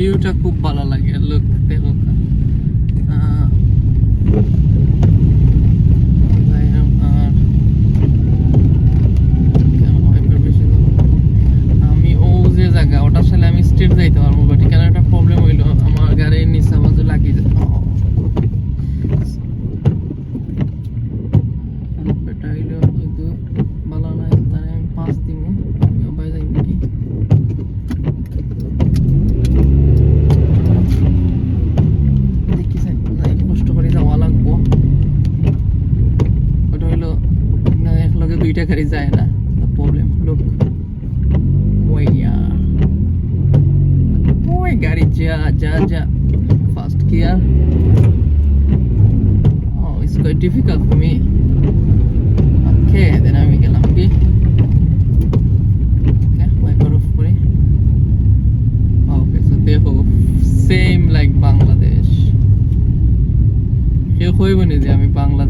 ভিউটা খুব ভালো লাগে লোক দেখো আমি ও যে জায়গা ওটা আসলে আমি স্ট্রেট যাইতে পারবো বাট এখানে একটা প্রবলেম হইলো আমার গাড়ির নিচে আওয়াজে লাগিয়ে যেত বেটা হইলো কিন্তু ভালো না তাহলে আমি 5 দিব আমিও বাই যাই নাকি দেখি কষ্ট করে যাওয়া লাগবো ওটা হইলো না একলগে দুইটা গাড়ি যায় না প্রবলেম লোক ওই গাড়ি যা first gear oh it's quite difficult for me okay then আমি গেলাম কি okay wiper off করি okay so দেখো same like বাংলাদেশ কেউ কইব না যে আমি বাংলা